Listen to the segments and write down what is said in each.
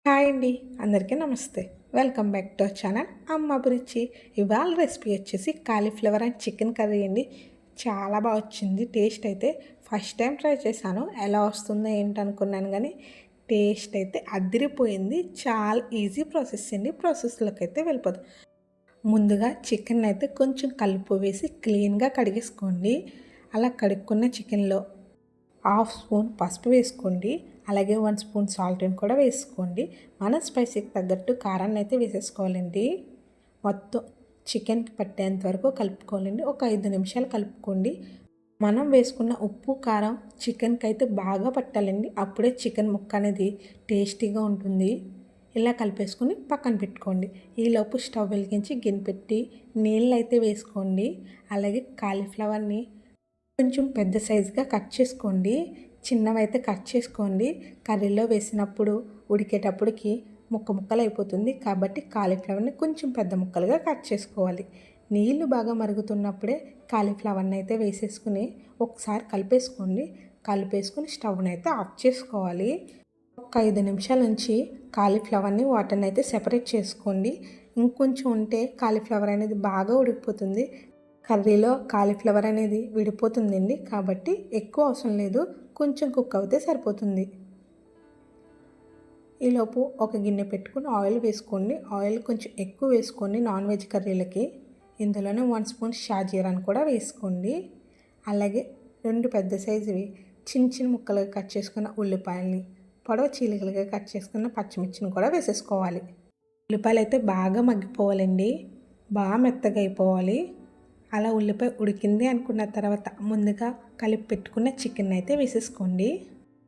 Hi అండి. అందరికీ నమస్తే. Welcome back to our channel అమ్మ అభిరుచి. ఇవాళ రెసిపీ వచ్చేసి కాలీఫ్లవర్ అండ్ చికెన్ కర్రీ అండి. చాలా బాగా వచ్చింది టేస్ట్ అయితే. ఫస్ట్ టైం ట్రై చేశాను. ఎలా వస్తుందో ఏంటనుకున్నాను కానీ టేస్ట్ అయితే అదిరిపోయింది. చాలా ఈజీ ప్రాసెస్ అండి. ప్రాసెస్లోకి అయితే వెళ్ళిపోదాం. ముందుగా చికెన్ అయితే కొంచెం కలుపు వేసి క్లీన్గా కడిగేసుకోండి. అలా కడుక్కున్న చికెన్లో హాఫ్ స్పూన్ పసుపు వేసుకోండి. అలాగే 1 స్పూన్ సాల్ట్ని కూడా వేసుకోండి. మన స్పైసీకి తగ్గట్టు కారాన్ని అయితే వేసేసుకోవాలండి. మొత్తం చికెన్కి పట్టేంత వరకు కలుపుకోవాలండి. ఒక 5 నిమిషాలు కలుపుకోండి. మనం వేసుకున్న ఉప్పు కారం చికెన్కి అయితే బాగా పట్టాలండి. అప్పుడే చికెన్ ముక్క అనేది టేస్టీగా ఉంటుంది. ఇలా కలిపేసుకొని పక్కన పెట్టుకోండి. ఈలోపు స్టవ్ వెలిగించి గిన్నె పెట్టి నీళ్ళు అయితే వేసుకోండి. అలాగే కాలీఫ్లవర్ని కొంచెం పెద్ద సైజుగా కట్ చేసుకోండి. చిన్నవైతే కట్ చేసుకోండి. కర్రీలో వేసినప్పుడు ఉడికేటప్పటికి ముక్కలు అయిపోతుంది. కాబట్టి కాలీఫ్లవర్ని కొంచెం పెద్ద ముక్కలుగా కట్ చేసుకోవాలి. నీళ్లు బాగా మరుగుతున్నప్పుడే కాలీఫ్లవర్ని అయితే వేసేసుకుని ఒకసారి కలిపేసుకోండి. కలిపేసుకుని స్టవ్ని అయితే ఆఫ్ చేసుకోవాలి. ఒక 5 నిమిషాల నుంచి కాలీఫ్లవర్ని వాటర్ని అయితే సెపరేట్ చేసుకోండి. ఇంకొంచెం ఉంటే కాలీఫ్లవర్ అనేది బాగా ఉడికిపోతుంది. కర్రీలో కాలీఫ్లవర్ అనేది విడిపోతుందండి. కాబట్టి ఎక్కువ అవసరం లేదు, కొంచెం కుక్ అవుతే సరిపోతుంది. ఈలోపు ఒక గిన్నె పెట్టుకుని ఆయిల్ వేసుకోండి. ఆయిల్ కొంచెం ఎక్కువ వేసుకోండి నాన్ వెజ్ కర్రీలకి. ఇందులోనే 1 స్పూన్ షాజీరాని కూడా వేసుకోండి. అలాగే 2 పెద్ద సైజువి చిన్న ముక్కలుగా కట్ చేసుకున్న ఉల్లిపాయల్ని, పొడవు చీలికలుగా కట్ చేసుకున్న పచ్చిమిర్చిని కూడా వేసేసుకోవాలి. ఉల్లిపాయలు అయితే బాగా మగ్గిపోవాలండి. బాగా మెత్తగా అయిపోవాలి. అలా ఉల్లిపాయ ఉడికింది అనుకున్న తర్వాత ముందుగా కలిపి పెట్టుకున్న చికెన్ అయితే వేసేసుకోండి.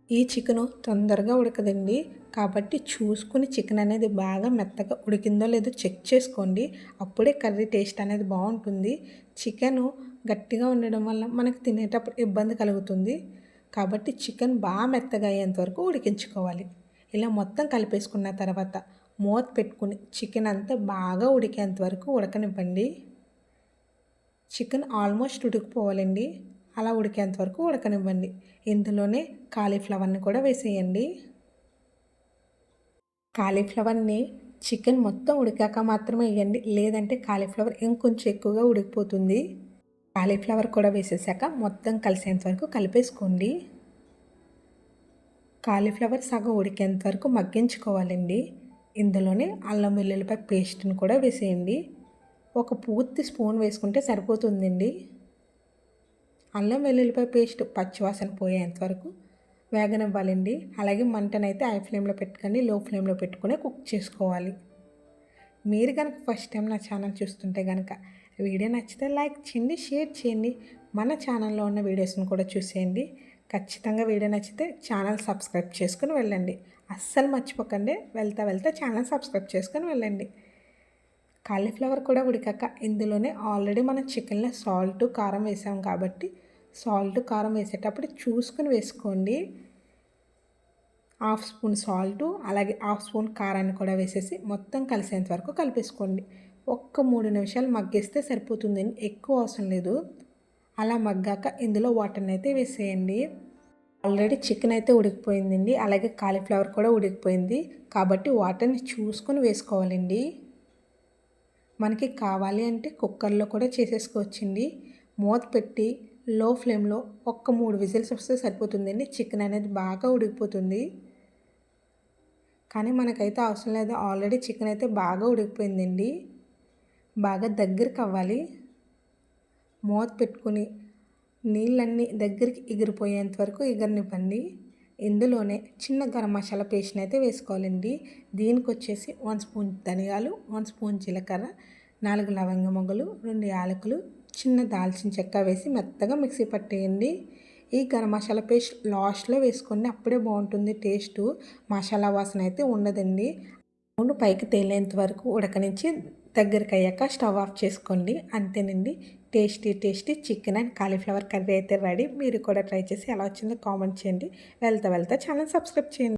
ఈ చికెను తొందరగా ఉడకదండి. కాబట్టి చూసుకుని చికెన్ అనేది బాగా మెత్తగా ఉడికిందో లేదో చెక్ చేసుకోండి. అప్పుడే కర్రీ టేస్ట్ అనేది బాగుంటుంది. చికెను గట్టిగా ఉండడం వల్ల మనకు తినేటప్పుడు ఇబ్బంది కలుగుతుంది. కాబట్టి చికెన్ బాగా మెత్తగా అయ్యేంత వరకు ఉడికించుకోవాలి. ఇలా మొత్తం కలిపేసుకున్న తర్వాత మూత పెట్టుకుని చికెన్ అంతా బాగా ఉడికేంత వరకు ఉడకనివ్వండి. Chicken almost ఉడికిపోవాలండి. అలా ఉడికేంత వరకు ఉడకనివ్వండి. ఇందులోనే కాలీఫ్లవర్ని కూడా వేసేయండి. కాలీఫ్లవర్ని చికెన్ మొత్తం ఉడికాక మాత్రమే వేయండి. లేదంటే కాలీఫ్లవర్ ఇంకొంచెం ఎక్కువగా ఉడికిపోతుంది. కాలీఫ్లవర్ కూడా వేసేసాక మొత్తం కలిసేంత వరకు కలిపేసుకోండి. కాలీఫ్లవర్ సగం ఉడికేంత వరకు మగ్గించుకోవాలండి. ఇందులోనే అల్లం వెల్లుల్లిపాయ పేస్ట్ని కూడా వేసేయండి. ఒక పూర్తి స్పూన్ వేసుకుంటే సరిపోతుందండి. అల్లం వెల్లుల్లిపాయ పేస్ట్ పచ్చివాసన పోయేంత వరకు వేగనివ్వాలండి. అలాగే మంటనైతే హై ఫ్లేమ్లో పెట్టుకొని లో ఫ్లేమ్లో పెట్టుకుని కుక్ చేసుకోవాలి. మీరు కనుక ఫస్ట్ టైం నా ఛానల్ చూస్తుంటే కనుక వీడియో నచ్చితే లైక్ చేయండి, షేర్ చేయండి. మన ఛానల్లో ఉన్న వీడియోస్ని కూడా చూసేయండి. ఖచ్చితంగా వీడియో నచ్చితే ఛానల్ సబ్స్క్రైబ్ చేసుకుని వెళ్ళండి. అస్సలు మర్చిపోకండి. వెళ్తా ఛానల్ సబ్స్క్రైబ్ చేసుకుని వెళ్ళండి. కాలీఫ్లవర్ కూడా ఉడికాక ఇందులోనే ఆల్రెడీ మనం చికెన్లో సాల్ట్ కారం వేసాం కాబట్టి సాల్ట్ కారం వేసేటప్పుడు చూసుకుని వేసుకోండి. హాఫ్ స్పూన్ సాల్టు అలాగే హాఫ్ స్పూన్ కారాన్ని కూడా వేసేసి మొత్తం కలిసేంత వరకు కలిపేసుకోండి. ఒక్క 3 నిమిషాలు మగ్గిస్తే సరిపోతుందండి. ఎక్కువ అవసరం లేదు. అలా మగ్గాక ఇందులో వాటర్ని అయితే వేసేయండి. ఆల్రెడీ చికెన్ అయితే ఉడికిపోయిందండి. అలాగే కాలీఫ్లవర్ కూడా ఉడికిపోయింది. కాబట్టి వాటర్ని చూసుకొని వేసుకోవాలండి. మనకి కావాలి అంటే కుక్కర్లో కూడా చేసేసుకోవచ్చండి. మూత పెట్టి లో ఫ్లేమ్లో ఒక్క 3 విజిల్స్ వస్తే సరిపోతుందండి. చికెన్ అనేది బాగా ఉడికిపోతుంది. కానీ మనకైతే అవసరం లేదు. ఆల్రెడీ చికెన్ అయితే బాగా ఉడికిపోయిందండి. బాగా దగ్గరికి అవ్వాలి. మూత పెట్టుకుని నీళ్ళన్నీ దగ్గరికి ఎగిరిపోయేంత వరకు ఎగరనివ్వండి. ఇందులోనే చిన్న గరం మసాలా పేస్ట్ని అయితే వేసుకోవాలండి. దీనికి వచ్చేసి 1 స్పూన్ ధనియాలు, 1 స్పూన్ జీలకర్ర, 4 లవంగ మొగ్గలు, 2 యాలకులు, చిన్న దాల్చిన చెక్క వేసి మెత్తగా మిక్సీ పట్టేయండి. ఈ గరం మసాలా పేస్ట్ లాస్ట్లో వేసుకోండి. అప్పుడే బాగుంటుంది టేస్టు. మసాలా వాసన అయితే ఉండదండి. నూనె పైకి తేలేంత వరకు ఉడకనించి దగ్గరికి అయ్యాక స్టవ్ ఆఫ్ చేసుకోండి. అంతేనండి. Tasty chicken and cauliflower curry అయితే రెడీ. మీరు కూడా ట్రై చేసి ఎలా వచ్చిందో కామెంట్ చేయండి. వెళ్తా ఛానల్ సబ్స్క్రైబ్ చేయండి.